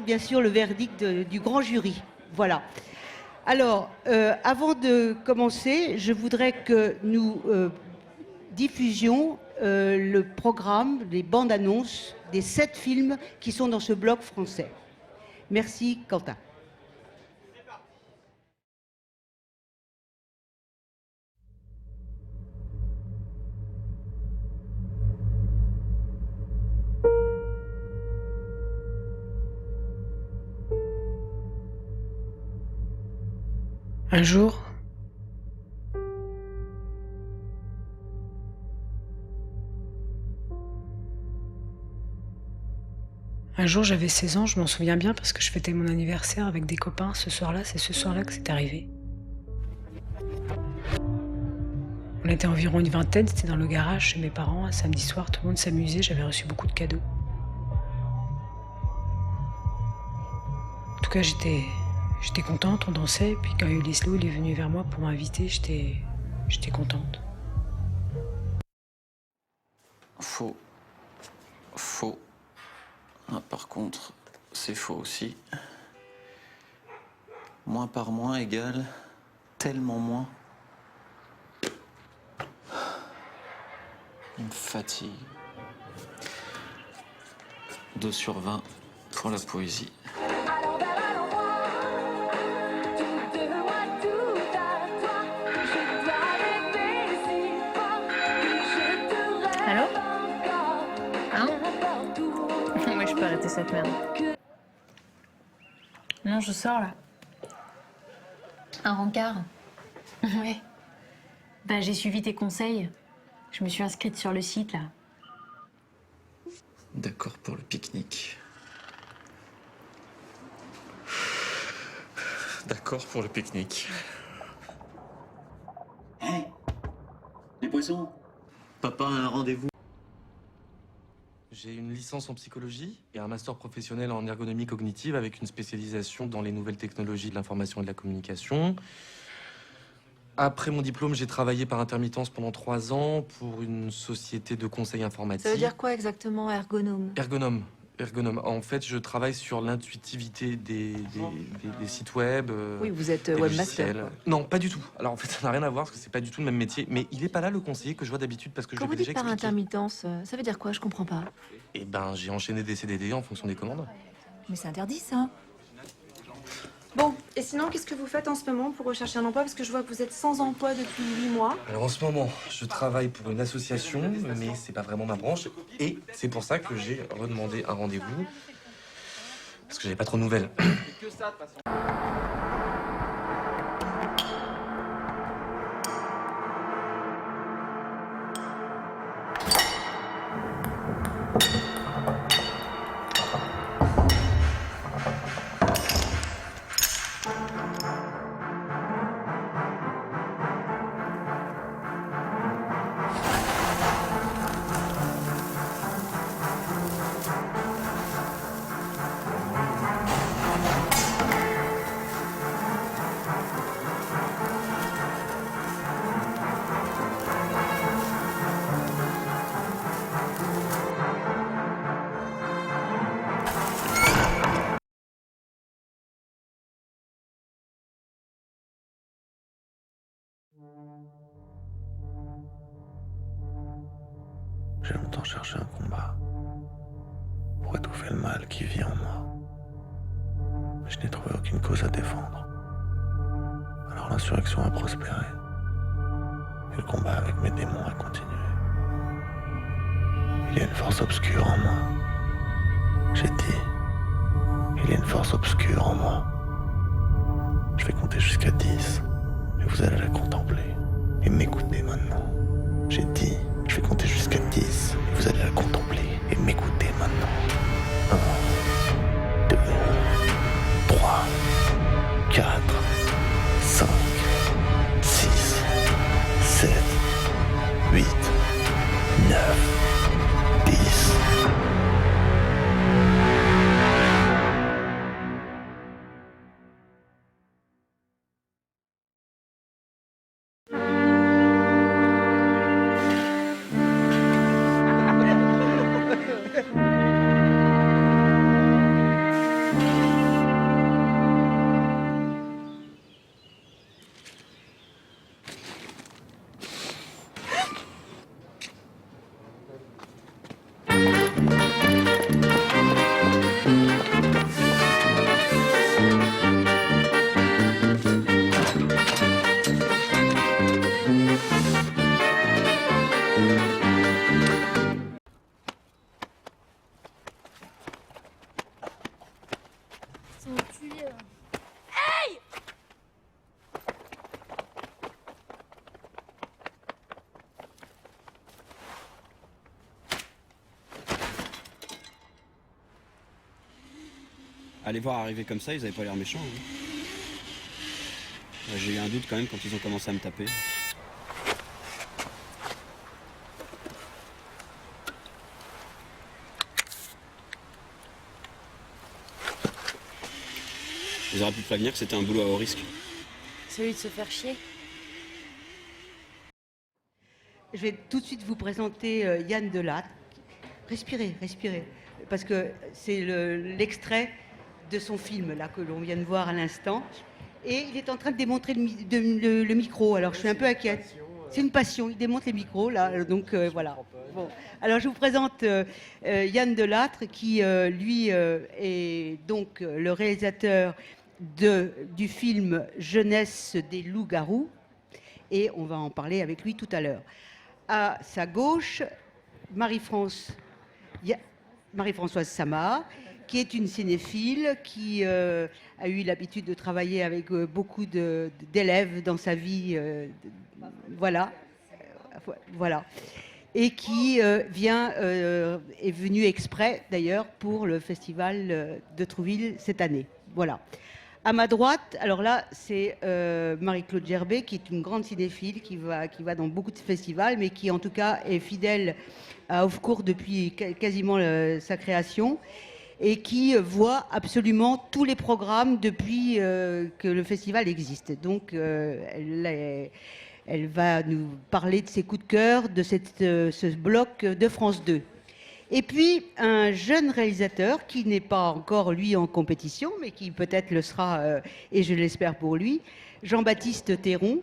attendre bien sûr le verdict du grand jury. Voilà. Alors, avant de commencer, je voudrais que nous diffusions le programme, les bandes annonces des 7 films qui sont dans ce bloc français. Merci, Quentin. Un jour, j'avais 16 ans, je m'en souviens bien parce que je fêtais mon anniversaire avec des copains ce soir-là, c'est ce soir-là que c'est arrivé. On était environ une vingtaine, c'était dans le garage chez mes parents, un samedi soir, tout le monde s'amusait, j'avais reçu beaucoup de cadeaux. En tout cas, j'étais contente, on dansait, et puis quand Ulislo il est venu vers moi pour m'inviter, j'étais contente. Faux. Faux. Ah, par contre, c'est faux aussi. Moins par moins égale tellement moins. Il me fatigue. 2 sur 20 pour la poésie. Allô? Hein? Ouais, je peux arrêter cette merde. Non, je sors là. Un rencard? Ouais. Bah, j'ai suivi tes conseils. Je me suis inscrite sur le site là. D'accord pour le pique-nique. D'accord pour le pique-nique. Hé, les poissons, papa a un rendez-vous. J'ai une licence en psychologie et un master professionnel en ergonomie cognitive avec une spécialisation dans les nouvelles technologies de l'information et de la communication. Après mon diplôme, j'ai travaillé par intermittence pendant 3 ans pour une société de conseil informatique. Ça veut dire quoi exactement, ergonome? Ergonome. En fait, je travaille sur l'intuitivité des sites web. Oui, vous êtes des webmaster. logiciels. Non, pas du tout. Alors en fait, ça n'a rien à voir parce que c'est pas du tout le même métier. Mais il est pas là le conseiller que je vois d'habitude parce que je Quand lui vous ai dites déjà par expliqué. intermittence, ça veut dire quoi? Je comprends pas. Eh ben, j'ai enchaîné des CDD en fonction des commandes. Mais c'est interdit, ça. Bon, et sinon, qu'est-ce que vous faites en ce moment pour rechercher un emploi? Parce que je vois que vous êtes sans emploi depuis 8 mois. Alors en ce moment, je travaille pour une association, mais c'est pas vraiment ma branche. Et c'est pour ça que j'ai redemandé un rendez-vous. Parce que j'avais pas trop de nouvelles. J'ai longtemps cherché un combat pour étouffer le mal qui vit en moi. Mais je n'ai trouvé aucune cause à défendre. Alors l'insurrection a prospéré. Et le combat avec mes démons a continué. Il y a une force obscure en moi. J'ai dit, il y a une force obscure en moi. Je vais compter jusqu'à 10 et vous allez la contempler. Et m'écouter maintenant. J'ai dit, je vais compter jusqu'à 10 et vous allez la contempler et m'écouter maintenant. 1, 2, 3, 4, 5, 6, 7, 8, 9, 10. Ils sont tués. À les voir arriver comme ça, ils avaient pas l'air méchants. Hein. Ouais, j'ai eu un doute quand même quand ils ont commencé à me taper. Ils auraient pu prévenir que c'était un boulot à haut risque. Celui de se faire chier. Je vais tout de suite vous présenter Yann Delattre. Respirez, respirez, parce que c'est l'extrait de son film là que l'on vient de voir à l'instant. Et il est en train de démontrer le micro. Alors je suis un peu inquiète. C'est une passion. Il démonte les micros là. Donc voilà. Bon. Alors je vous présente Yann Delattre qui lui est donc le réalisateur du film Jeunesse des loups-garous. Et on va en parler avec lui tout à l'heure. À sa gauche, Marie-Françoise Samar, qui est une cinéphile, qui a eu l'habitude de travailler avec beaucoup d'élèves dans sa vie, voilà, et qui est venue exprès d'ailleurs pour le festival de Trouville cette année, voilà. À ma droite, alors là, c'est Marie-Claude Gerbet, qui est une grande cinéphile, qui va dans beaucoup de festivals, mais qui en tout cas est fidèle à Off-Court depuis quasiment sa création, et qui voit absolument tous les programmes depuis que le festival existe. Donc, elle va nous parler de ses coups de cœur, de ce bloc de France 2. Et puis, un jeune réalisateur qui n'est pas encore, lui, en compétition, mais qui peut-être le sera, et je l'espère pour lui, Jean-Baptiste Théron,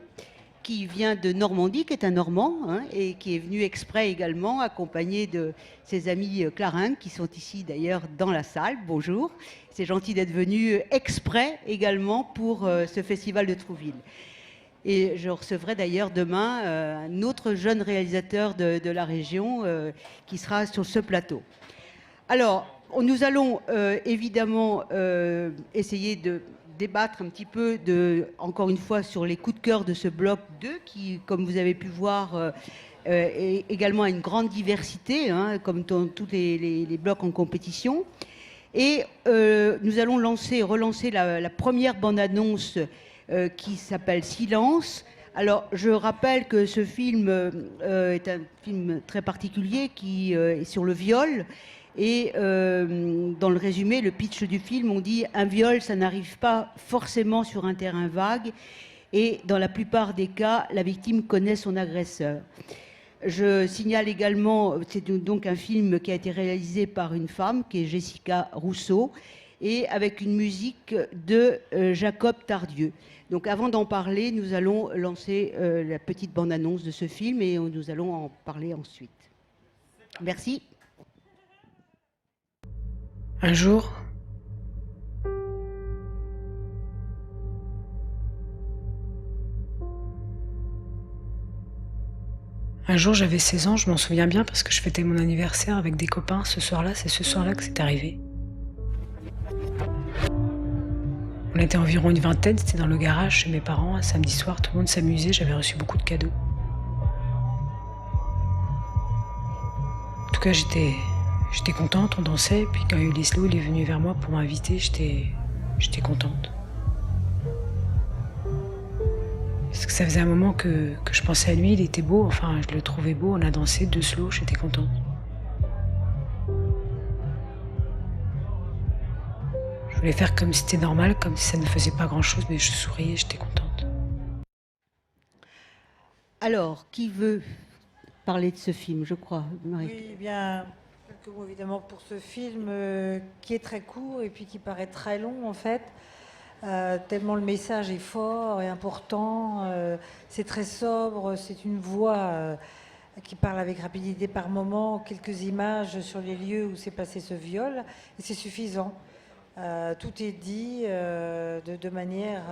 qui vient de Normandie, qui est un Normand, hein, et qui est venu exprès également, accompagné de ses amis clarins, qui sont ici d'ailleurs dans la salle. Bonjour. C'est gentil d'être venu exprès également pour ce festival de Trouville. Et je recevrai d'ailleurs demain un autre jeune réalisateur de la région qui sera sur ce plateau. Alors, nous allons évidemment essayer de débattre un petit peu, encore une fois, sur les coups de cœur de ce bloc 2 qui, comme vous avez pu voir, également a une grande diversité, hein, comme dans tous les blocs en compétition. Et nous allons relancer la première bande-annonce qui s'appelle Silence. Alors, je rappelle que ce film est un film très particulier qui est sur le viol. Et dans le résumé, le pitch du film, on dit « Un viol, ça n'arrive pas forcément sur un terrain vague. Et dans la plupart des cas, la victime connaît son agresseur. » Je signale également, c'est donc un film qui a été réalisé par une femme, qui est Jessica Rousseau, et avec une musique de Jacob Tardieu. Donc avant d'en parler, nous allons lancer la petite bande-annonce de ce film et nous allons en parler ensuite. Merci. Un jour, j'avais 16 ans, je m'en souviens bien parce que je fêtais mon anniversaire avec des copains ce soir-là, c'est ce soir-là que c'est arrivé. On était environ une vingtaine, c'était dans le garage chez mes parents, un samedi soir, tout le monde s'amusait, j'avais reçu beaucoup de cadeaux. En tout cas, j'étais contente, on dansait, puis quand Ulislo il est venu vers moi pour m'inviter, j'étais contente. Parce que ça faisait un moment que je pensais à lui, il était beau, enfin je le trouvais beau, on a dansé 2 slows, j'étais contente. Je voulais faire comme si c'était normal, comme si ça ne faisait pas grand-chose, mais je souriais, j'étais contente. Alors, qui veut parler de ce film, je crois, Marie? Oui, bien, quelques mots évidemment pour ce film qui est très court et puis qui paraît très long en fait. Tellement le message est fort et important, c'est très sobre, c'est une voix qui parle avec rapidité par moment, quelques images sur les lieux où s'est passé ce viol, et c'est suffisant. Tout est dit de manière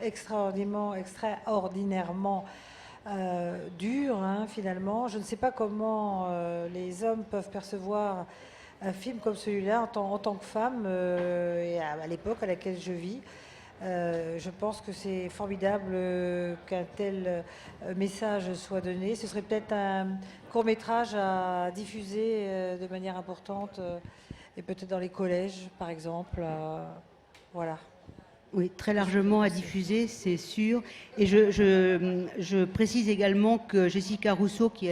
extraordinairement dure, hein, finalement. Je ne sais pas comment les hommes peuvent percevoir un film comme celui-là en tant que femme, et à l'époque à laquelle je vis. Je pense que c'est formidable qu'un tel message soit donné. Ce serait peut-être un court-métrage à diffuser de manière importante, et peut-être dans les collèges, par exemple. Voilà. Oui, très largement à diffuser, c'est sûr. Et je précise également que Jessica Rousseau, qui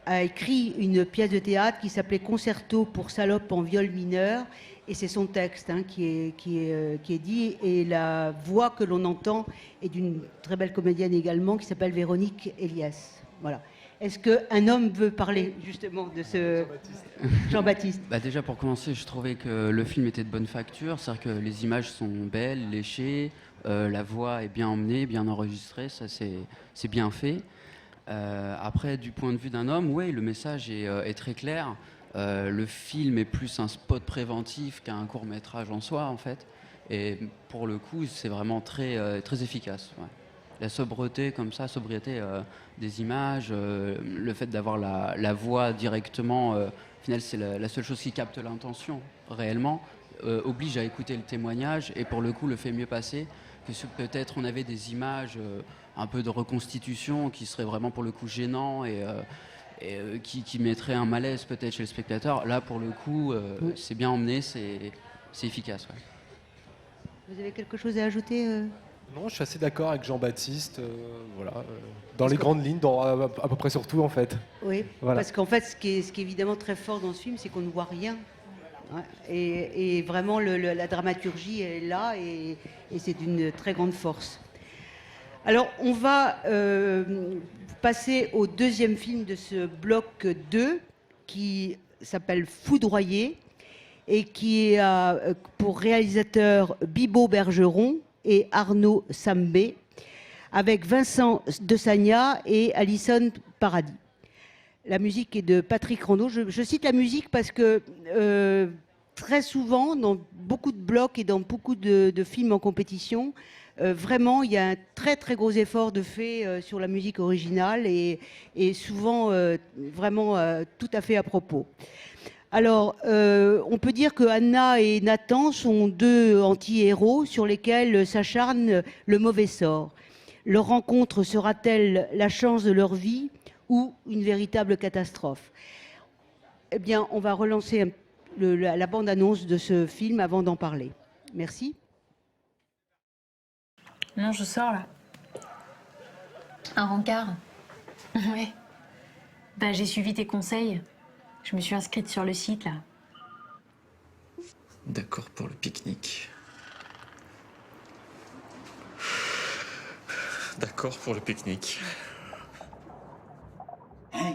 a écrit une pièce de théâtre qui s'appelait Concerto pour salope en viol mineur, et c'est son texte qui est dit, et la voix que l'on entend est d'une très belle comédienne également qui s'appelle Véronique Elias. Voilà. Est-ce qu'un homme veut parler justement de ce... Jean-Baptiste. Déjà pour commencer, je trouvais que le film était de bonne facture, c'est-à-dire que les images sont belles, léchées, la voix est bien emmenée, bien enregistrée, ça c'est bien fait. Après, du point de vue d'un homme, oui, le message est très clair. Le film est plus un spot préventif qu'un court-métrage en soi, en fait. Et pour le coup, c'est vraiment très, très efficace. Ouais. La sobriété, comme ça, des images, le fait d'avoir la voix directement, au final, c'est la seule chose qui capte l'intention, réellement, oblige à écouter le témoignage, et pour le coup, le fait mieux passer que si peut-être on avait des images un peu de reconstitution qui seraient vraiment, pour le coup, gênants et qui mettrait un malaise peut-être chez le spectateur. Là, pour le coup, c'est bien emmené, c'est efficace. Ouais. Vous avez quelque chose à ajouter Non, je suis assez d'accord avec Jean-Baptiste. Dans les grandes lignes, à peu près sur tout, en fait. Oui, voilà. Parce qu'en fait, ce qui est évidemment très fort dans ce film, c'est qu'on ne voit rien. Ouais. Et vraiment, la dramaturgie est là, et c'est d'une très grande force. Alors, on va passer au deuxième film de ce bloc 2, qui s'appelle Foudroyé, et qui a pour réalisateur Bibo Bergeron et Arnaud Sambé, avec Vincent De Sagna et Alison Paradis. La musique est de Patrick Rando. Je cite la musique parce que très souvent, dans beaucoup de blocs et dans beaucoup de films en compétition, vraiment, il y a un très très gros effort de fait sur la musique originale, et souvent vraiment tout à fait à propos. Alors, on peut dire que Anna et Nathan sont deux anti-héros sur lesquels s'acharne le mauvais sort. Leur rencontre sera-t-elle la chance de leur vie ou une véritable catastrophe? Eh bien, on va relancer la bande-annonce de ce film avant d'en parler. Merci. Non, je sors là. Un rencard. Ouais. J'ai suivi tes conseils. Je me suis inscrite sur le site là. D'accord pour le pique-nique. D'accord pour le pique-nique. Hé,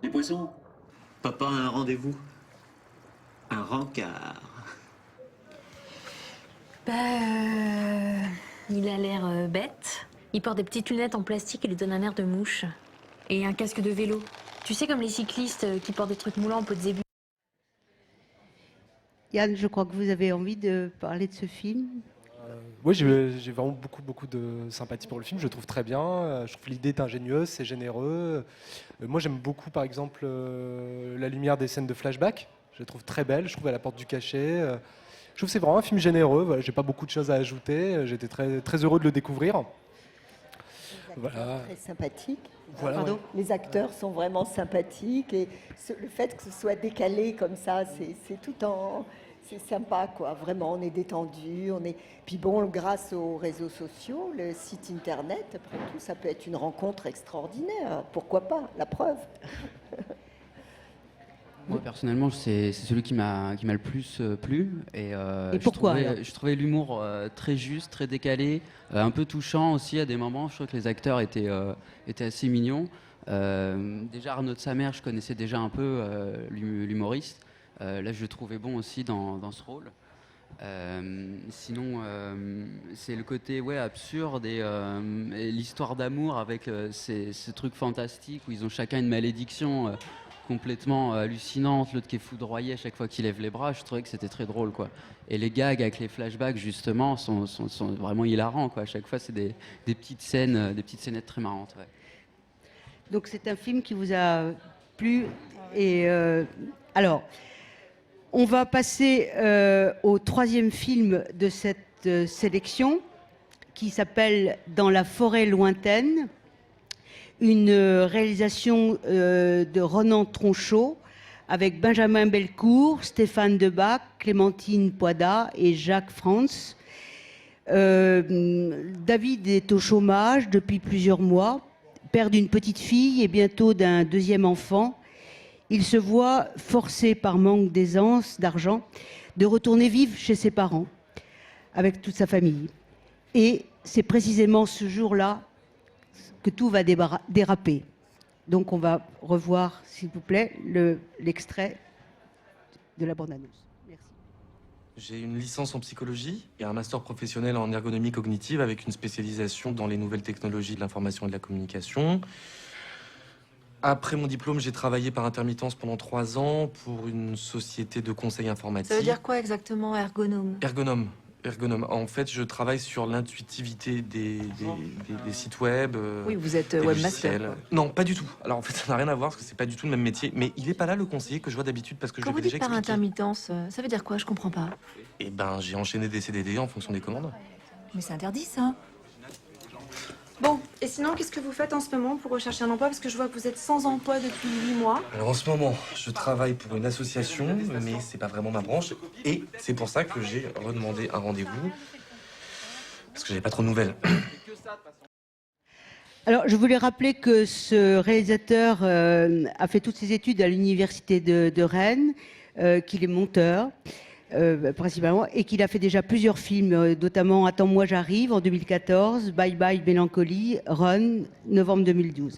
les poissons, papa a un rendez-vous. Un rencard. Il a l'air bête. Il porte des petites lunettes en plastique et lui donne un air de mouche. Et un casque de vélo. Tu sais, comme les cyclistes qui portent des trucs moulants en peau de zébu. Yann, je crois que vous avez envie de parler de ce film. Oui, j'ai vraiment beaucoup de sympathie pour le film. Je le trouve très bien. Je trouve l'idée est ingénieuse, c'est généreux. Moi, j'aime beaucoup, par exemple, la lumière des scènes de flashback. Je la trouve très belle. Je trouve elle apporte du cachet. Je trouve que c'est vraiment un film généreux. Voilà, j'ai pas beaucoup de choses à ajouter. J'étais très, très heureux de le découvrir. Voilà. Très sympathique. Voilà, ouais. Les acteurs sont vraiment sympathiques, et le fait que ce soit décalé comme ça, c'est tout en... C'est sympa, quoi. Vraiment, on est détendu. Puis bon, grâce aux réseaux sociaux, le site internet, après tout, ça peut être une rencontre extraordinaire. Pourquoi pas? La preuve. Moi, personnellement, c'est celui qui m'a le plus plu. Et pourquoi je trouvais l'humour très juste, très décalé, un peu touchant aussi à des moments. Je trouve que les acteurs étaient assez mignons. Déjà, Arnaud de Samer, je connaissais déjà un peu l'humoriste. Là, je le trouvais bon aussi dans ce rôle. Sinon, c'est le côté absurde et l'histoire d'amour avec ces trucs fantastiques où ils ont chacun une malédiction complètement hallucinante, l'autre qui est foudroyé à chaque fois qu'il lève les bras. Je trouvais que c'était très drôle, quoi. Et les gags avec les flashbacks, justement, sont vraiment hilarants, quoi. À chaque fois, c'est des petites scènes, des petites scénettes très marrantes. Ouais. Donc c'est un film qui vous a plu. Et alors, On va passer au troisième film de cette sélection qui s'appelle Dans la forêt lointaine, une réalisation de Ronan Tronchot avec Benjamin Belcourt, Stéphane Debac, Clémentine Poida et Jacques Frantz. David est au chômage depuis plusieurs mois, père d'une petite fille et bientôt d'un deuxième enfant. Il se voit forcé par manque d'aisance, d'argent, de retourner vivre chez ses parents, avec toute sa famille. Et c'est précisément ce jour-là que tout va déraper. Donc on va revoir, s'il vous plaît, l'extrait de la bande-annonce. Merci. J'ai une licence en psychologie et un master professionnel en ergonomie cognitive avec une spécialisation dans les nouvelles technologies de l'information et de la communication. Après mon diplôme, j'ai travaillé par intermittence pendant 3 ans pour une société de conseil informatique. Ça veut dire quoi exactement, ergonome? Ergonome. En fait, je travaille sur l'intuitivité des sites web. Oui, vous êtes des webmaster, logiciels. quoi. Non, pas du tout. Alors en fait, ça n'a rien à voir parce que c'est pas du tout le même métier. Mais il est pas là le conseiller que je vois d'habitude parce que Quand je vous l'ai déjà dites par expliqué. intermittence, ça veut dire quoi? Je comprends pas. Eh ben, j'ai enchaîné des CDD en fonction des commandes. Mais c'est interdit, ça. Bon, et sinon, qu'est-ce que vous faites en ce moment pour rechercher un emploi? Parce que je vois que vous êtes sans emploi depuis 8 mois. Alors en ce moment, je travaille pour une association, mais c'est pas vraiment ma branche. Et c'est pour ça que j'ai redemandé un rendez-vous. Parce que j'avais pas trop de nouvelles. Alors, je voulais rappeler que ce réalisateur a fait toutes ses études à l'université de Rennes, qu'il est monteur, principalement, et qu'il a fait déjà plusieurs films, notamment Attends-moi, j'arrive en 2014, Bye Bye Mélancolie, Run, novembre 2012.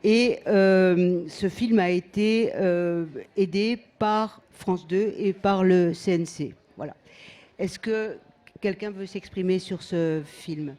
Et ce film a été aidé par France 2 et par le CNC. Voilà. Est-ce que quelqu'un veut s'exprimer sur ce film?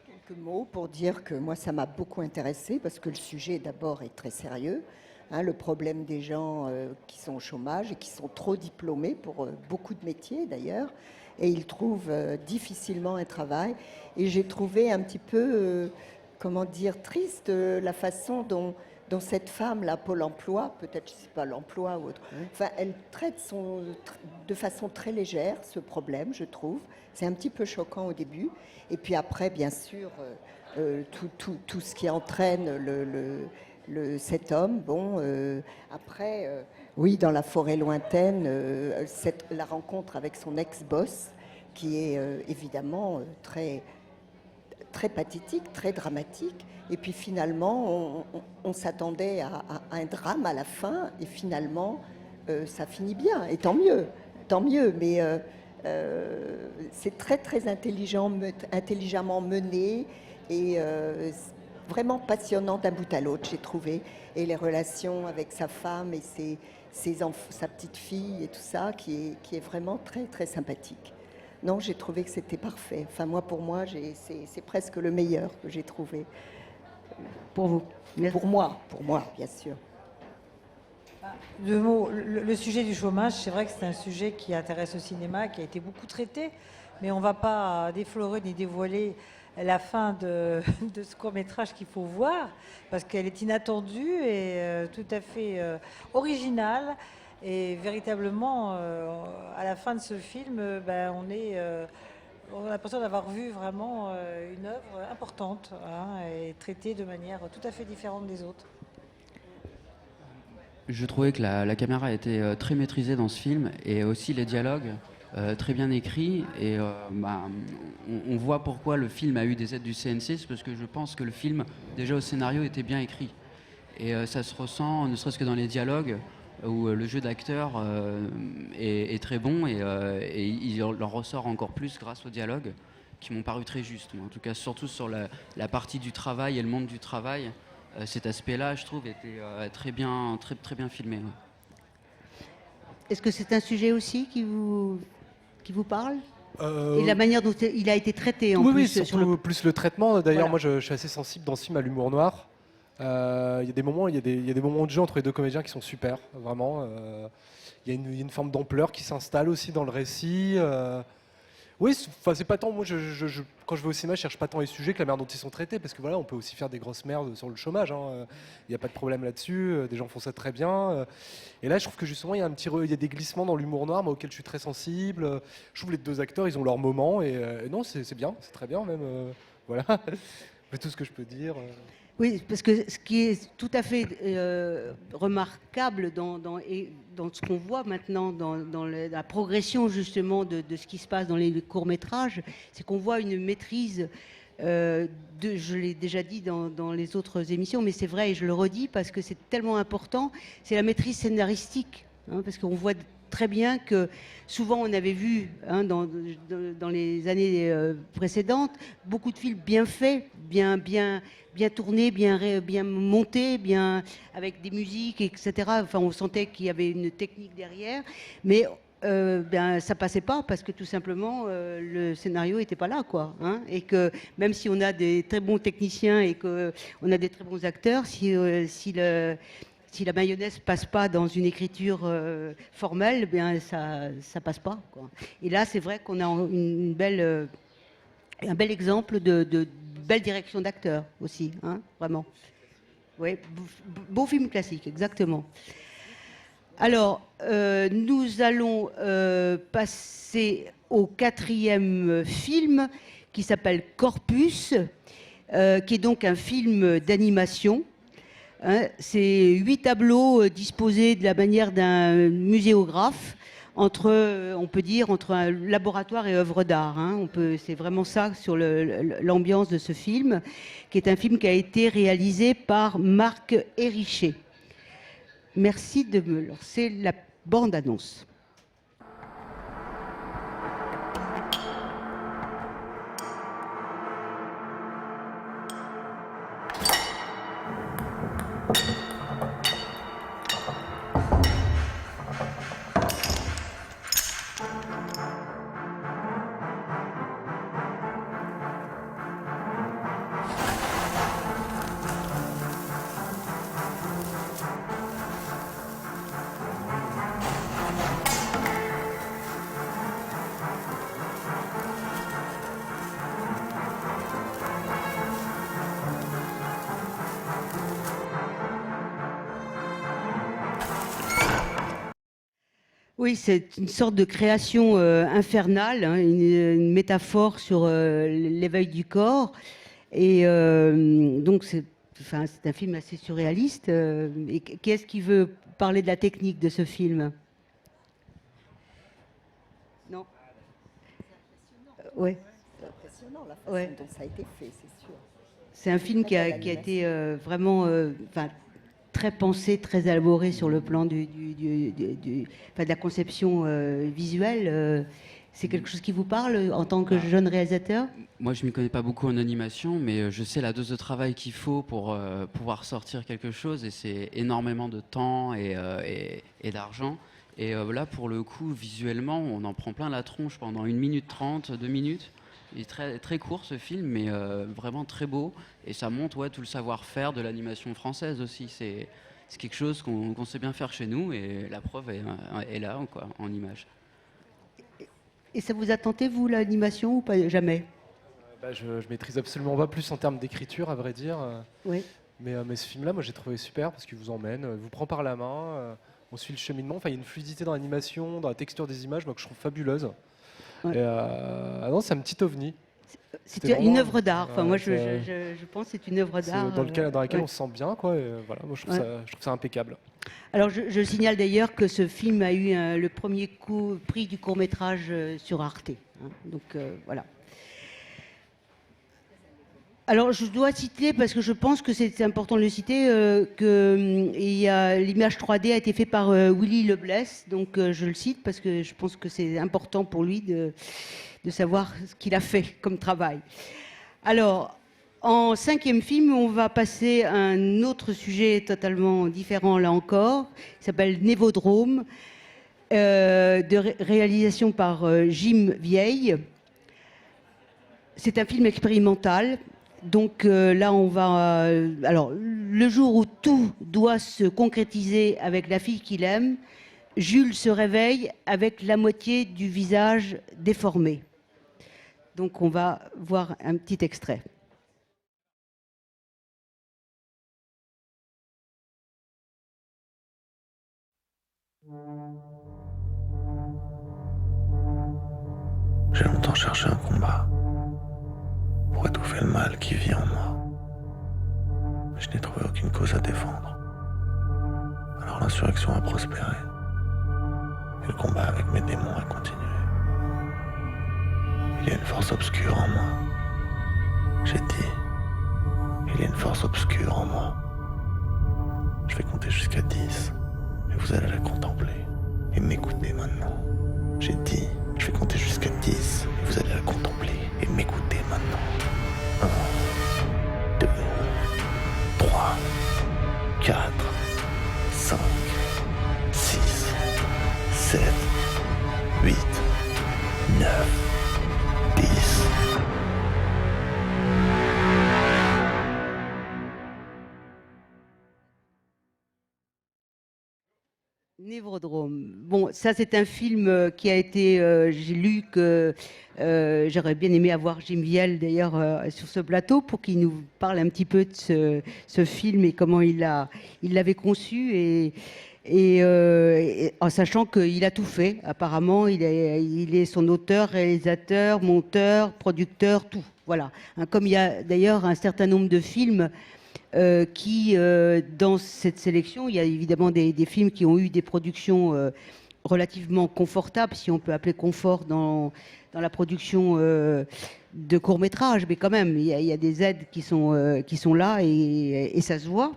Quelques mots pour dire que moi, ça m'a beaucoup intéressé parce que le sujet, d'abord, est très sérieux. Hein, le problème des gens qui sont au chômage et qui sont trop diplômés pour beaucoup de métiers, d'ailleurs, et ils trouvent difficilement un travail. Et j'ai trouvé un petit peu, comment dire, triste la façon dont cette femme-là, Pôle emploi, peut-être, je ne sais pas, l'emploi ou autre, enfin, elle traite de façon très légère ce problème, je trouve. C'est un petit peu choquant au début. Et puis après, bien sûr, tout ce qui entraîne cet homme. Bon, après, oui, dans la forêt lointaine, la rencontre avec son ex-boss, qui est évidemment très pathétique, très dramatique. Et puis finalement, on s'attendait à un drame à la fin, et finalement, ça finit bien, et tant mieux. Mais c'est très intelligemment mené, et vraiment passionnant d'un bout à l'autre, j'ai trouvé. Et les relations avec sa femme et sa petite fille et tout ça, qui est vraiment très sympathique. Non, j'ai trouvé que c'était parfait. Enfin, pour moi, c'est presque le meilleur que j'ai trouvé. Pour vous? Pour moi, bien sûr. Deux mots. Le sujet du chômage, c'est vrai que c'est un sujet qui intéresse au cinéma, qui a été beaucoup traité, mais on ne va pas déflorer ni dévoiler la fin de ce court-métrage qu'il faut voir, parce qu'elle est inattendue et tout à fait originale. Et véritablement, à la fin de ce film, on a l'impression d'avoir vu vraiment une œuvre importante, hein, et traitée de manière tout à fait différente des autres. Je trouvais que la caméra était très maîtrisée dans ce film, et aussi les dialogues très bien écrits. Et on voit pourquoi le film a eu des aides du CNC, c'est parce que je pense que le film, déjà au scénario, était bien écrit. Et ça se ressent, ne serait-ce que dans les dialogues, où le jeu d'acteur est très bon, et il en ressort encore plus grâce aux dialogues qui m'ont paru très justes. En tout cas, surtout sur la partie du travail et le monde du travail, cet aspect-là, je trouve, était très bien filmé. Ouais. Est-ce que c'est un sujet aussi qui vous parle et la manière dont il a été traité en plus? Oui, surtout plus le traitement. D'ailleurs, Voilà. moi, je suis assez sensible dans ce film à l'humour noir. Il y a des moments de jeu entre les deux comédiens qui sont super, vraiment. Il y a une forme d'ampleur qui s'installe aussi dans le récit. Oui, c'est pas tant. Moi, quand je vais au cinéma, je cherche pas tant les sujets que la manière dont ils sont traités, parce que voilà, on peut aussi faire des grosses merdes sur le chômage. Il n'y a pas de problème là-dessus. Des gens font ça très bien. Et là, je trouve que justement, il y a des glissements dans l'humour noir, moi, auxquels je suis très sensible. Je trouve les deux acteurs, ils ont leur moment. Et non, c'est bien, c'est très bien même. Voilà, c'est tout ce que je peux dire. Oui, parce que ce qui est tout à fait remarquable dans ce qu'on voit maintenant, dans la progression justement de ce qui se passe dans les courts-métrages, c'est qu'on voit une maîtrise, je l'ai déjà dit dans les autres émissions, mais c'est vrai et je le redis parce que c'est tellement important, c'est la maîtrise scénaristique. Parce qu'on voit très bien que souvent on avait vu dans les années précédentes beaucoup de films bien faits, bien tournés, bien montés, avec des musiques, etc. Enfin, on sentait qu'il y avait une technique derrière, mais ça passait pas parce que tout simplement le scénario n'était pas là, quoi. Et que même si on a des très bons techniciens et qu'on a des très bons acteurs, si la mayonnaise passe pas dans une écriture formelle, ça passe pas, quoi. Et là, c'est vrai qu'on a un bel exemple de belle direction d'acteur aussi, vraiment. Oui, beau film classique, exactement. Alors, nous allons passer au 4e film qui s'appelle Corpus, qui est donc un film d'animation. C'est 8 tableaux disposés de la manière d'un muséographe, on peut dire, entre un laboratoire et œuvre d'art. C'est vraiment ça sur l'ambiance de ce film, qui est un film qui a été réalisé par Marc Hérichet. Merci de me lancer la bande-annonce. Oui, c'est une sorte de création infernale, une métaphore sur l'éveil du corps. Et donc, c'est un film assez surréaliste. Et qui est-ce qui veut parler de la technique de ce film? Non. Oui. C'est impressionnant la façon dont ça a été fait, c'est sûr. C'est un film qui a été vraiment très pensé, très élaboré sur le plan de la conception visuelle. C'est quelque chose qui vous parle en tant que jeune réalisateur? Moi, je ne m'y connais pas beaucoup en animation, mais je sais la dose de travail qu'il faut pour pouvoir sortir quelque chose, et c'est énormément de temps et d'argent. Et là, pour le coup, visuellement, on en prend plein la tronche pendant 1 minute 30, 2 minutes. Il est très, très court ce film, mais vraiment très beau. Et ça montre tout le savoir-faire de l'animation française aussi. C'est quelque chose qu'on sait bien faire chez nous, et la preuve est là, quoi, en images. Et ça vous a tenté, vous, l'animation, ou pas? Jamais? Je maîtrise absolument pas, plus en termes d'écriture, à vrai dire. Oui. Mais ce film-là, moi, j'ai trouvé super parce qu'il vous emmène, vous prend par la main, on suit le cheminement. Enfin, il y a une fluidité dans l'animation, dans la texture des images, moi, que je trouve fabuleuse. Ouais. Et, non, c'est un petit ovni. C'est une œuvre d'art. Enfin, moi, je pense que c'est une œuvre d'art. Dans laquelle on se sent bien, quoi. Et voilà, moi, je trouve ça impeccable. Alors, je signale d'ailleurs que ce film a eu le premier prix du court-métrage sur Arte. Donc, voilà. Alors, je dois citer, parce que je pense que c'est important de le citer, que l'image 3D a été faite par Willy Leblesse. Donc, je le cite parce que je pense que c'est important pour lui de savoir ce qu'il a fait comme travail. Alors, en 5e film, on va passer à un autre sujet totalement différent, là encore. Il s'appelle Névodrome, de réalisation par Jim Vieille. C'est un film expérimental. Donc là, on va... alors, le jour où tout doit se concrétiser avec la fille qu'il aime, Jules se réveille avec la moitié du visage déformé. Donc on va voir un petit extrait. J'ai longtemps cherché un combat pour étouffer le mal qui vit en moi. Mais je n'ai trouvé aucune cause à défendre. Alors l'insurrection a prospéré. Et le combat avec mes démons a continué. Il y a une force obscure en moi. J'ai dit, il y a une force obscure en moi. Je vais compter jusqu'à 10. Et vous allez la contempler. Et m'écouter maintenant. J'ai dit, je vais compter jusqu'à 10. Et vous allez la contempler. Et m'écouter maintenant. 1, 2, 3, 4, 5, 6, 7, 8, 9, 10. Névrodrome. Bon, ça c'est un film qui a été, j'ai lu que j'aurais bien aimé avoir Jim Viel d'ailleurs sur ce plateau pour qu'il nous parle un petit peu de ce film et comment il l'avait conçu et en sachant qu'il a tout fait. Apparemment, il est son auteur, réalisateur, monteur, producteur, tout. Voilà. Hein, comme il y a d'ailleurs un certain nombre de films qui, dans cette sélection, il y a évidemment des films qui ont eu des productions relativement confortables, si on peut appeler confort dans la production de courts-métrages, mais quand même, il y a des aides qui sont là et ça se voit.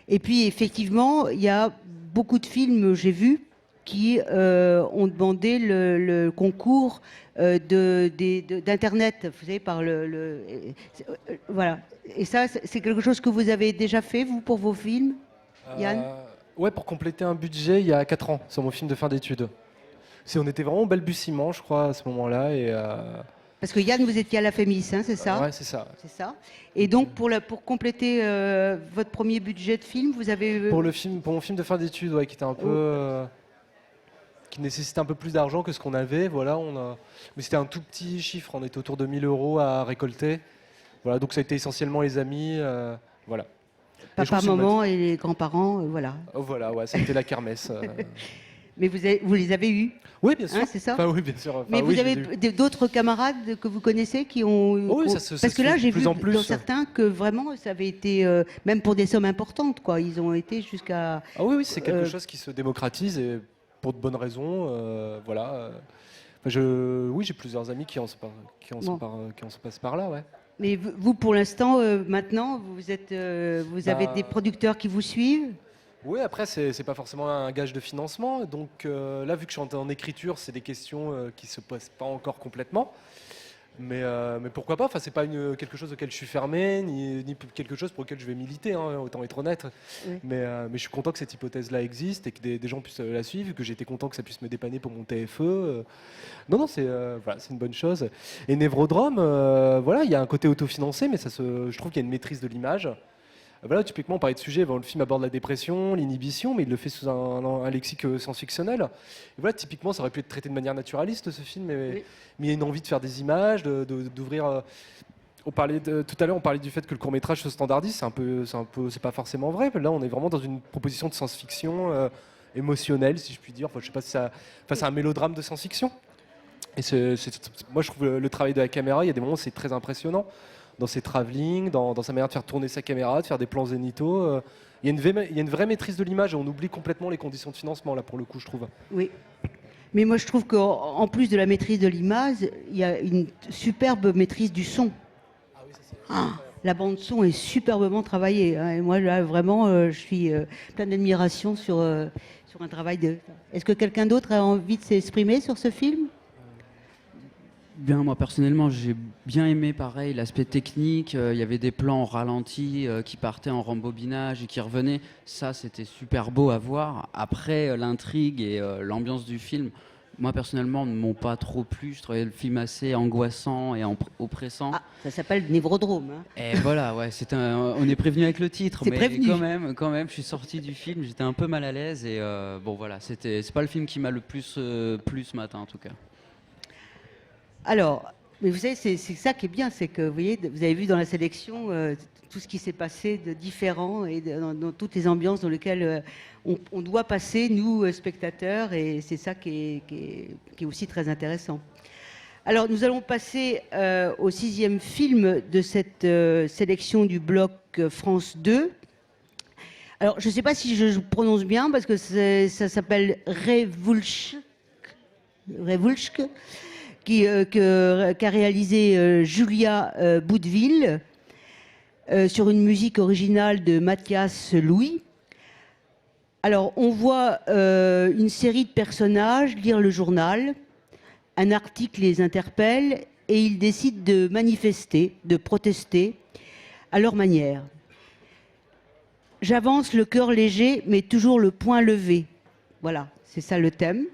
Et puis, effectivement, il y a beaucoup de films, j'ai vu, qui ont demandé le concours d'Internet, vous savez, par voilà. Et ça, c'est quelque chose que vous avez déjà fait, vous, pour vos films, Yann? Ouais, pour compléter un budget il y a 4 ans, sur mon film de fin d'études. On était vraiment au balbutiement, je crois, à ce moment-là. Parce que Yann, vous étiez à la Fémis, hein, c'est ça? Ouais, c'est ça. C'est ça. Et donc, pour compléter votre premier budget de film, vous avez... Pour mon film de fin d'études, ouais, qui était un peu... qui nécessitait un peu plus d'argent que ce qu'on avait. Voilà, mais c'était un tout petit chiffre, on était autour de 1 000 € à récolter. Voilà, donc ça a été essentiellement les amis. Voilà. Papa, maman et les grands-parents, voilà. Voilà, ouais, c'était la kermesse. Mais vous les avez eus? Oui, bien sûr. Hein, c'est ça? Enfin, oui, bien sûr. Enfin, mais vous avez d'autres camarades que vous connaissez qui ont... Oui, parce que là, j'ai vu dans certains que vraiment, ça avait été, même pour des sommes importantes, quoi. Ils ont été jusqu'à... Ah oui, c'est quelque chose qui se démocratise et pour de bonnes raisons. Voilà. Oui, j'ai plusieurs amis qui en sont passés par là, ouais. Mais vous, pour l'instant, maintenant, vous avez des producteurs qui vous suivent? Oui, après, c'est pas forcément un gage de financement. Donc là, vu que je suis en écriture, c'est des questions qui se posent pas encore complètement. Mais pourquoi pas? Enfin, c'est pas quelque chose auquel je suis fermé, ni quelque chose pour lequel je vais militer, hein, autant être honnête. Oui. Mais je suis content que cette hypothèse-là existe et que des gens puissent la suivre, que j'ai été content que ça puisse me dépanner pour mon TFE. Non, c'est une bonne chose. Et Névrodrome, voilà, il y a un côté autofinancé, mais je trouve qu'il y a une maîtrise de l'image. Voilà, typiquement, on parlait de sujet, le film aborde la dépression, l'inhibition, mais il le fait sous un lexique science-fictionnel. Et voilà, typiquement, ça aurait pu être traité de manière naturaliste, ce film, mais il y a une envie de faire des images, d'ouvrir... tout à l'heure, on parlait du fait que le court-métrage se standardise, c'est pas forcément vrai. Là, on est vraiment dans une proposition de science-fiction émotionnelle, si je puis dire. Enfin, je sais pas si c'est un mélodrame de science-fiction. Et moi, je trouve le travail de la caméra, il y a des moments où c'est très impressionnant. Dans ses travelling, dans sa manière de faire tourner sa caméra, de faire des plans zénithaux. Il y a une vraie maîtrise de l'image et on oublie complètement les conditions de financement, là, pour le coup, je trouve. Oui. Mais moi, je trouve qu'en plus de la maîtrise de l'image, il y a une superbe maîtrise du son. Ah oui, ça c'est la bande-son est superbement travaillée. Hein, et moi, là, vraiment, je suis plein d'admiration sur un travail de... Est-ce que quelqu'un d'autre a envie de s'exprimer sur ce film ? Bien, moi personnellement, j'ai bien aimé pareil l'aspect technique. Il y avait des plans en ralenti qui partaient en rembobinage et qui revenaient. Ça, c'était super beau à voir. Après, l'intrigue et l'ambiance du film, moi personnellement, ne m'ont pas trop plu. Je trouvais le film assez angoissant et oppressant. Ah, ça s'appelle Névrodrome. Hein. Et voilà, ouais, on est prévenu avec le titre, mais prévenu. Quand même, je suis sorti du film, j'étais un peu mal à l'aise et bon voilà, c'est pas le film qui m'a le plus plu ce matin en tout cas. Alors, Mais vous savez, c'est ça qui est bien, c'est que vous voyez, vous avez vu dans la sélection tout ce qui s'est passé de différent et dans toutes les ambiances dans lesquelles on doit passer, nous, spectateurs, et c'est ça qui est aussi très intéressant. Alors, nous allons passer au 6e film de cette sélection du bloc France 2. Alors, je ne sais pas si je prononce bien, parce que ça s'appelle Revulsk, qu'a réalisé Julia Boudeville, sur une musique originale de Mathias Louis. Alors, on voit une série de personnages lire le journal, un article les interpelle et ils décident de manifester, de protester à leur manière. J'avance le cœur léger, mais toujours le poing levé. Voilà, c'est ça le thème.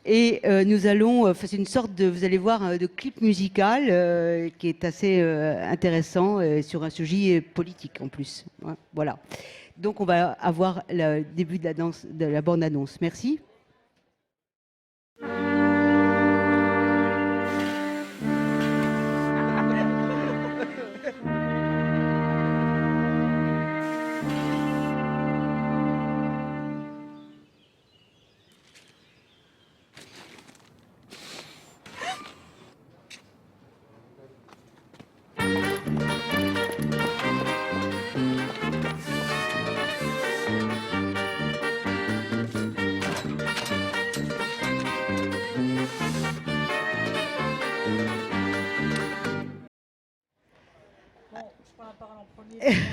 Et nous allons, c'est une sorte de, vous allez voir, de clip musical qui est assez intéressant sur un sujet politique en plus. Voilà. Donc on va avoir le début de la bande-annonce. Merci.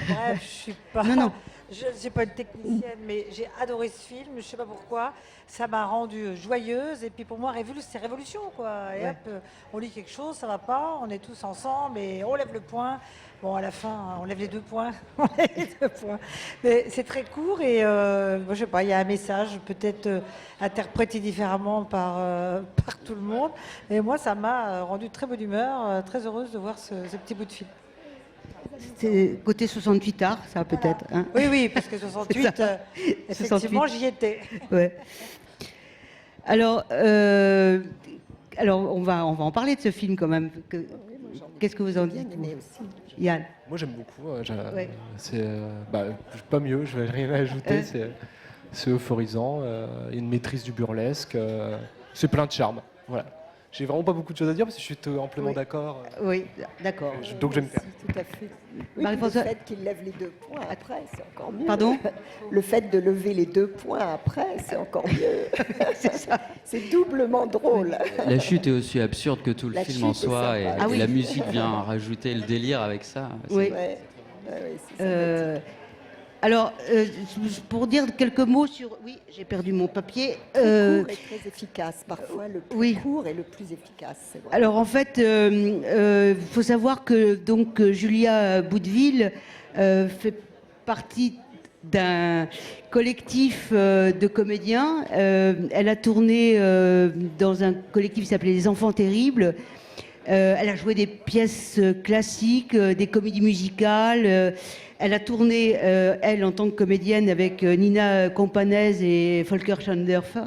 Bref, je suis pas. Non. Je ne suis pas une technicienne, mais j'ai adoré ce film. Je ne sais pas pourquoi. Ça m'a rendue joyeuse. Et puis pour moi, c'est révolution, quoi. Et hop, on lit quelque chose, ça va pas. On est tous ensemble et on lève le poing. Bon, à la fin, on lève les 2 poings. On lève les 2 poings. Mais c'est très court et je sais pas. Il y a un message peut-être interprété différemment par tout le monde. Et moi, ça m'a rendue très bonne humeur, très heureuse de voir ce petit bout de film. C'est côté 68 art, ça peut-être. Hein. Oui, parce que 68, effectivement, 68. J'y étais. Ouais. Alors, on va en parler de ce film quand même. Qu'est-ce que vous en dites, Yann? Moi, j'aime beaucoup. C'est pas mieux, je vais rien ajouter. C'est euphorisant. Il y a une maîtrise du burlesque. C'est plein de charme. Voilà. J'ai vraiment pas beaucoup de choses à dire parce que je suis amplement d'accord. Oui, d'accord. Donc j'aime bien. Tout à fait. Oui, le fait qu'il lève les 2 poings après, c'est encore mieux. Pardon? Le fait de lever les 2 poings après, c'est encore mieux. C'est ça. C'est doublement drôle. La chute est aussi absurde que tout le film en soi, et la musique vient rajouter le délire avec ça. Oui. Alors, pour dire quelques mots sur... Oui, j'ai perdu mon papier. Le court est très efficace. Parfois, le plus court est le plus efficace. Alors, en fait, il faut savoir que donc, Julia Boudeville fait partie d'un collectif de comédiens. Elle a tourné dans un collectif qui s'appelait Les Enfants Terribles. Elle a joué des pièces classiques, des comédies musicales. Elle a tourné, elle, en tant que comédienne, avec Nina Companès et Volker Schandorfer.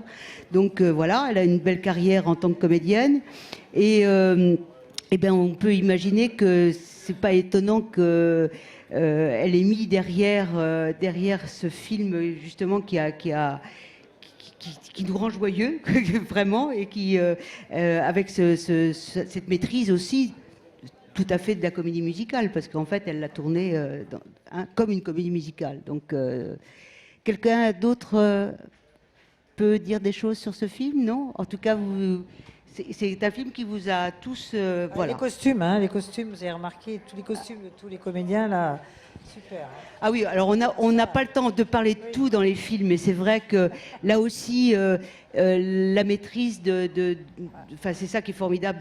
Donc voilà, elle a une belle carrière en tant que comédienne. Et on peut imaginer que c'est pas étonnant qu'elle ait mis derrière ce film, justement, qui nous rend joyeux, vraiment, et qui, avec cette maîtrise aussi, tout à fait de la comédie musicale, parce qu'en fait, elle l'a tournée comme une comédie musicale. Donc, quelqu'un d'autre peut dire des choses sur ce film, non? En tout cas, c'est un film qui vous a tous... voilà. Les costumes, vous avez remarqué, tous les costumes de tous les comédiens, là, super. Ah oui, alors on n'a pas le temps de parler de tout dans les films, mais c'est vrai que là aussi, la maîtrise enfin, c'est ça qui est formidable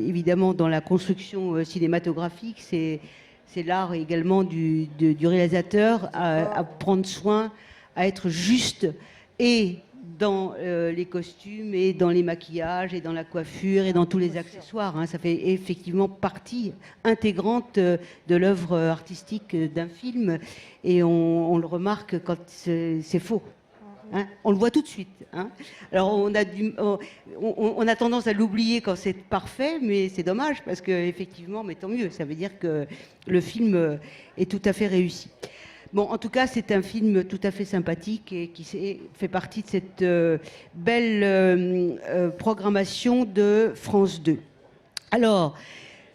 évidemment dans la construction cinématographique, c'est l'art également du réalisateur à prendre soin, à être juste et dans les costumes et dans les maquillages et dans la coiffure et dans tous les accessoires. Hein. Ça fait effectivement partie intégrante de l'œuvre artistique d'un film et on le remarque quand c'est faux. hein. On le voit tout de suite, hein. Alors on a tendance à l'oublier quand c'est parfait, mais c'est dommage parce que effectivement, mais tant mieux, ça veut dire que le film est tout à fait réussi. Bon, en tout cas, c'est un film tout à fait sympathique et qui fait partie de cette belle programmation de France 2. Alors,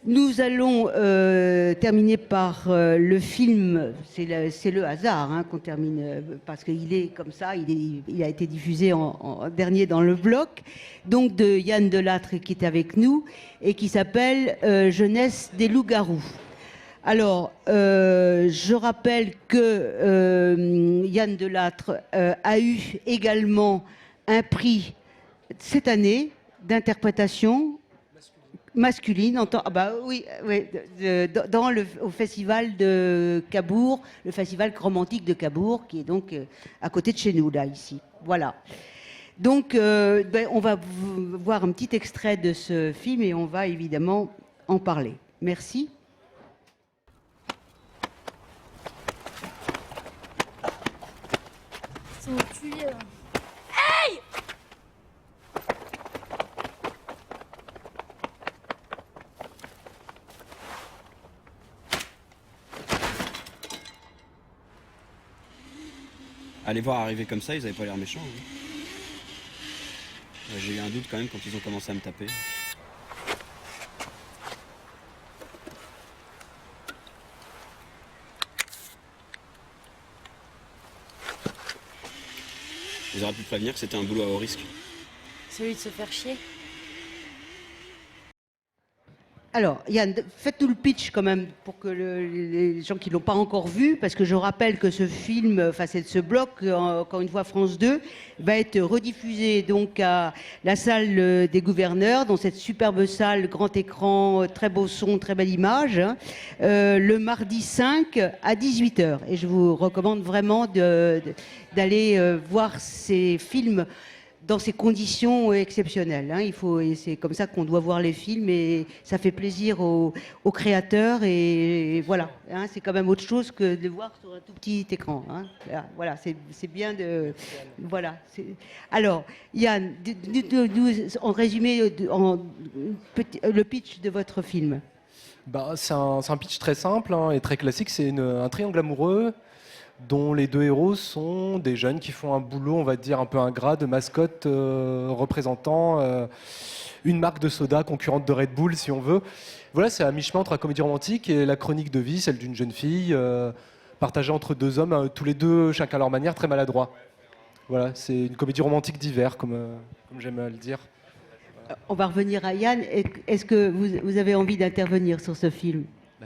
nous allons terminer par le film, c'est le hasard hein, qu'on termine, parce qu'il est comme ça, il a été diffusé en dernier dans le bloc, donc de Yann Delattre qui est avec nous, et qui s'appelle Jeunesse des loups-garous. Alors, je rappelle que Yann Delattre a eu également un prix cette année d'interprétation masculine au festival de Cabourg, le festival romantique de Cabourg, qui est donc à côté de chez nous, là, ici. Voilà. Donc, on va voir un petit extrait de ce film et on va évidemment en parler. Merci. Hey! À les voir arriver comme ça, ils avaient pas l'air méchants. Hein. J'ai eu un doute quand même quand ils ont commencé à me taper. Ils auraient pu prévenir que c'était un boulot à haut risque. Celui de se faire chier. Alors, Yann, faites-nous le pitch quand même pour que les gens qui ne l'ont pas encore vu, parce que je rappelle que ce film, enfin ce bloc, encore une fois France 2, va être rediffusé donc à la salle des gouverneurs, dans cette superbe salle, grand écran, très beau son, très belle image, hein, le mardi 5 à 18h. Et je vous recommande vraiment d'aller voir ces films dans ces conditions exceptionnelles. Hein. C'est comme ça qu'on doit voir les films et ça fait plaisir aux créateurs et voilà. Hein, c'est quand même autre chose que de le voir sur un tout petit écran. Hein. Voilà, c'est bien de... Voilà. Alors, Yann, en résumé, le pitch de votre film. C'est un pitch très simple hein, et très classique. C'est un triangle amoureux dont les deux héros sont des jeunes qui font un boulot, on va dire, un peu ingrat de mascotte représentant une marque de soda concurrente de Red Bull, si on veut. Voilà, c'est à mi-chemin entre la comédie romantique et la chronique de vie, celle d'une jeune fille partagée entre deux hommes, tous les deux, chacun à leur manière, très maladroits. Voilà, c'est une comédie romantique d'hiver, comme j'aime le dire. On va revenir à Yann. Est-ce que vous avez envie d'intervenir sur ce film ?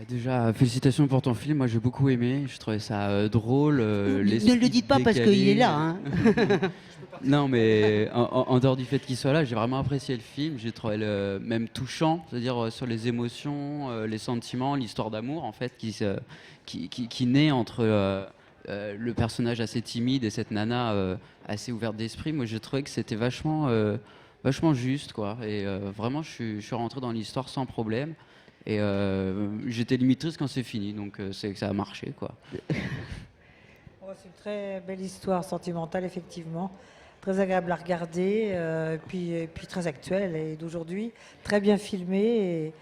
Déjà, félicitations pour ton film. Moi, j'ai beaucoup aimé. Je trouvais ça drôle. Ne le dites pas parce qu'il est là. Hein. Non, mais en dehors du fait qu'il soit là, j'ai vraiment apprécié le film. J'ai trouvé même touchant, c'est-à-dire sur les émotions, les sentiments, l'histoire d'amour, en fait, qui naît entre le personnage assez timide et cette nana assez ouverte d'esprit. Moi, j'ai trouvé que c'était vachement juste, quoi. Et vraiment, je suis rentré dans l'histoire sans problème. Et j'étais limite triste quand c'est fini, donc c'est que ça a marché, quoi. C'est une très belle histoire sentimentale, effectivement. Très agréable à regarder, puis très actuelle et d'aujourd'hui. Très bien filmée. Et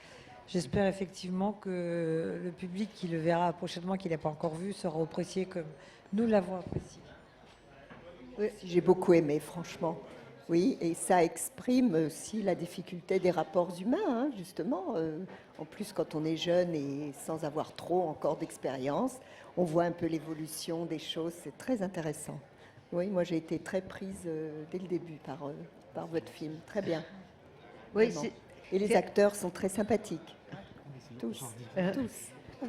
j'espère effectivement que le public qui le verra prochainement, qui ne l'a pas encore vu, sera apprécié comme nous l'avons apprécié. Oui, j'ai beaucoup aimé, franchement. Oui, et ça exprime aussi la difficulté des rapports humains, hein, justement. En plus, quand on est jeune et sans avoir trop encore d'expérience, on voit un peu l'évolution des choses. C'est très intéressant. Oui, moi j'ai été très prise dès le début par votre film. Très bien. Oui, et les acteurs sont très sympathiques. Tous.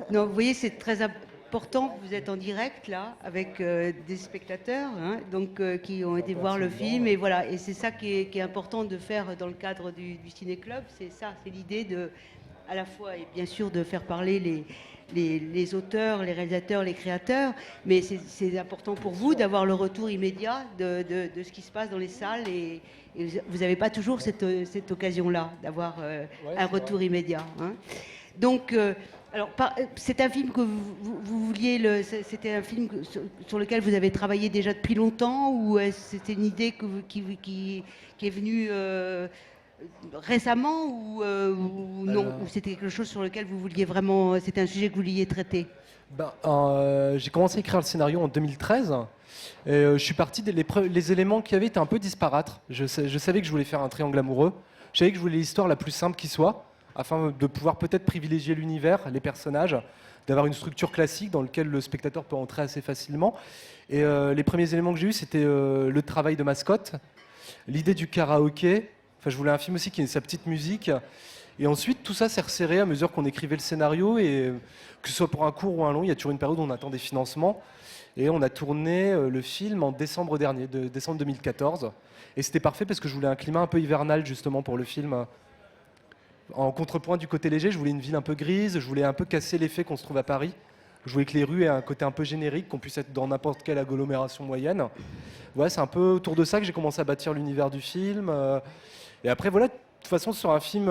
Non, vous voyez, c'est très important. Vous êtes en direct là avec des spectateurs, hein, donc qui ont été voir le film et voilà. Et c'est ça qui est important de faire dans le cadre du ciné-club. C'est ça, c'est l'idée de, à la fois et bien sûr de faire parler les auteurs, les réalisateurs, les créateurs, mais c'est important pour vous d'avoir le retour immédiat de ce qui se passe dans les salles et vous n'avez pas toujours cette occasion-là d'avoir un retour immédiat. Hein. Donc, Alors, c'est un film que vous vouliez, c'était un film sur lequel vous avez travaillé déjà depuis longtemps, ou c'était une idée qui est venue récemment, ou non, ou c'était quelque chose sur lequel vous vouliez vraiment, c'était un sujet que vous vouliez traiter? J'ai commencé à écrire le scénario en 2013. Et je suis parti, les éléments qu'il y avait étaient un peu disparates. Je savais que je voulais faire un triangle amoureux. Je savais que je voulais l'histoire la plus simple qui soit, afin de pouvoir peut-être privilégier l'univers, les personnages, d'avoir une structure classique dans laquelle le spectateur peut entrer assez facilement. Et les premiers éléments que j'ai eus, c'était le travail de mascotte, l'idée du karaoké. Enfin, je voulais un film aussi qui ait sa petite musique. Et ensuite, tout ça s'est resserré à mesure qu'on écrivait le scénario. Et que ce soit pour un court ou un long, il y a toujours une période où on attend des financements. Et on a tourné le film en décembre dernier, décembre 2014. Et c'était parfait parce que je voulais un climat un peu hivernal justement pour le film. En contrepoint du côté léger, je voulais une ville un peu grise, je voulais un peu casser l'effet qu'on se trouve à Paris. Je voulais que les rues aient un côté un peu générique, qu'on puisse être dans n'importe quelle agglomération moyenne. Ouais, c'est un peu autour de ça que j'ai commencé à bâtir l'univers du film. Et après, voilà, de toute façon, sur un film,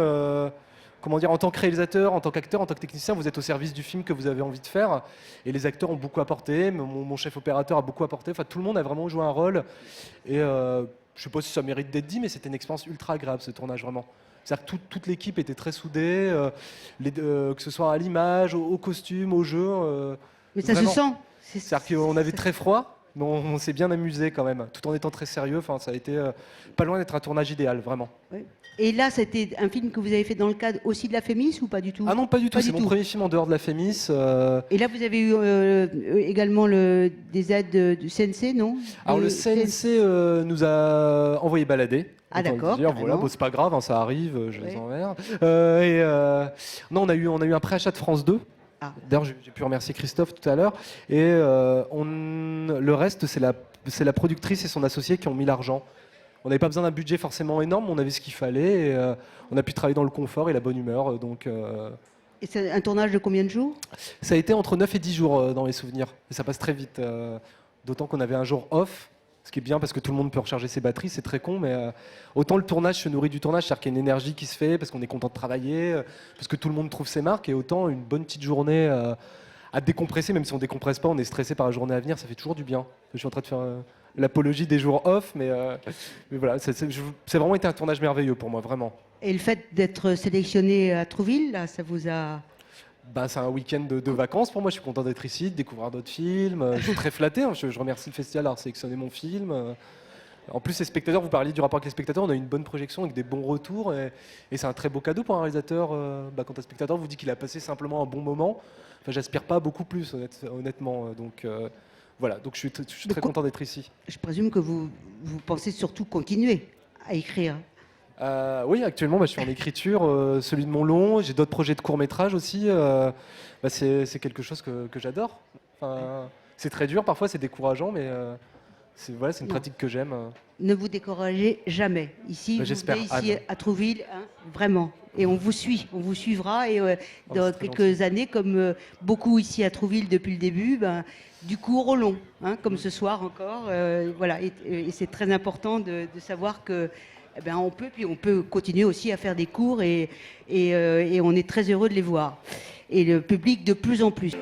comment dire, en tant que réalisateur, en tant qu'acteur, en tant que technicien, vous êtes au service du film que vous avez envie de faire. Et les acteurs ont beaucoup apporté, mon chef opérateur a beaucoup apporté. Enfin, tout le monde a vraiment joué un rôle. Et je sais pas si ça mérite d'être dit, mais c'était une expérience ultra agréable, ce tournage, vraiment. C'est-à-dire que toute l'équipe était très soudée, que ce soit à l'image, au costume, au jeu. Mais ça vraiment. se sent. C'est-à-dire qu'on avait très froid, mais on s'est bien amusé quand même, tout en étant très sérieux. Enfin, ça a été pas loin d'être un tournage idéal, vraiment. Oui. Et là, c'était un film que vous avez fait dans le cadre aussi de la Fémis ou pas du tout? Ah non, pas du tout. C'est mon premier film en dehors de la Fémis. Et là, vous avez eu également des aides du CNC, non? Alors le CNC nous a envoyé balader. Ah d'accord. Voilà, bon, c'est pas grave, hein, ça arrive, je les emmerde. Non, on a eu un préachat de France 2. Ah. D'ailleurs, j'ai pu remercier Christophe tout à l'heure. Et le reste, c'est la productrice et son associé qui ont mis l'argent. On n'avait pas besoin d'un budget forcément énorme, on avait ce qu'il fallait. Et, on a pu travailler dans le confort et la bonne humeur. Et c'est un tournage de combien de jours? Ça a été entre 9 et 10 jours dans mes souvenirs. Et ça passe très vite. D'autant qu'on avait un jour off. Ce qui est bien parce que tout le monde peut recharger ses batteries, c'est très con, mais autant le tournage se nourrit du tournage, c'est-à-dire qu'il y a une énergie qui se fait parce qu'on est content de travailler, parce que tout le monde trouve ses marques, et autant une bonne petite journée à décompresser, même si on décompresse pas, on est stressé par la journée à venir, ça fait toujours du bien. Je suis en train de faire l'apologie des jours off, mais voilà, c'est vraiment été un tournage merveilleux pour moi, vraiment. Et le fait d'être sélectionné à Trouville, là, ça vous a... C'est un week-end de vacances pour moi, je suis content d'être ici, de découvrir d'autres films. Je suis très flatté, hein. Je remercie le festival d'avoir sélectionné mon film. En plus, les spectateurs, vous parliez du rapport avec les spectateurs, on a eu une bonne projection avec des bons retours. Et c'est un très beau cadeau pour un réalisateur. Quand un spectateur vous dit qu'il a passé simplement un bon moment, j'aspire pas beaucoup plus, honnêtement. Donc voilà, donc je suis très content d'être ici. Je présume que vous pensez surtout continuer à écrire. Oui, actuellement, je suis en écriture, celui de mon long. J'ai d'autres projets de court-métrage aussi. C'est quelque chose que j'adore. C'est très dur, parfois c'est décourageant, mais c'est une pratique que j'aime. Ne vous découragez jamais. Ici, vous venez ici à Trouville, hein, vraiment. Et on vous suit, on vous suivra. Et dans quelques années, comme beaucoup ici à Trouville depuis le début, du court au long, hein, comme ce soir encore. Voilà. Et c'est très important de savoir que on peut continuer aussi à faire des cours et on est très heureux de les voir. Et le public de plus en plus.